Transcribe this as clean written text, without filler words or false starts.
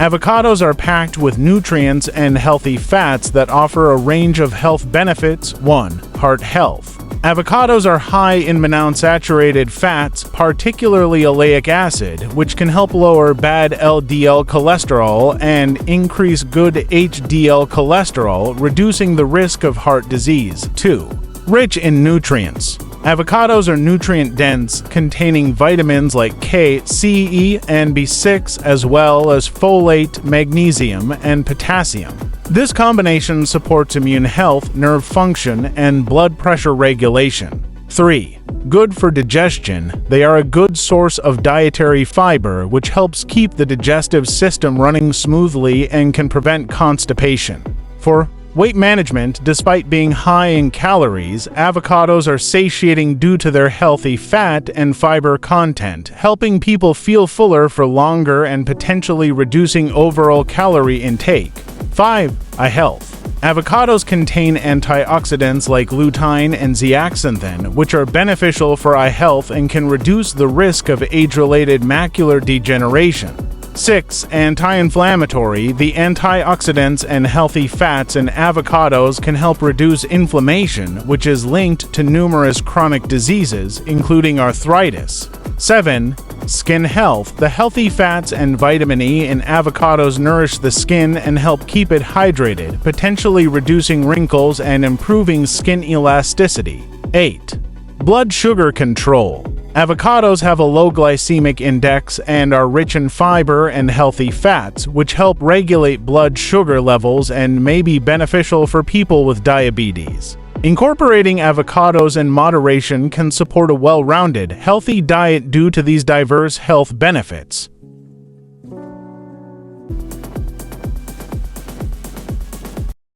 Avocados are packed with nutrients and healthy fats that offer a range of health benefits. 1. Heart health. Avocados are high in monounsaturated fats, particularly oleic acid, which can help lower bad LDL cholesterol and increase good HDL cholesterol, reducing the risk of heart disease. 2. Rich in nutrients. Avocados are nutrient-dense, containing vitamins like K, C, E, and B6, as well as folate, magnesium, and potassium. This combination supports immune health, nerve function, and blood pressure regulation. 3. Good for digestion. They are a good source of dietary fiber, which helps keep the digestive system running smoothly and can prevent constipation. 4. Weight management. Despite being high in calories, avocados are satiating due to their healthy fat and fiber content, helping people feel fuller for longer and potentially reducing overall calorie intake. 5. Eye health. Avocados contain antioxidants like lutein and zeaxanthin, which are beneficial for eye health and can reduce the risk of age-related macular degeneration. 6. Anti-inflammatory. The antioxidants and healthy fats in avocados can help reduce inflammation, which is linked to numerous chronic diseases, including arthritis. 7. Skin health. The healthy fats and vitamin E in avocados nourish the skin and help keep it hydrated, potentially reducing wrinkles and improving skin elasticity. 8. Blood sugar control. Avocados have a low glycemic index and are rich in fiber and healthy fats, which help regulate blood sugar levels and may be beneficial for people with diabetes. Incorporating avocados in moderation can support a well-rounded, healthy diet due to these diverse health benefits.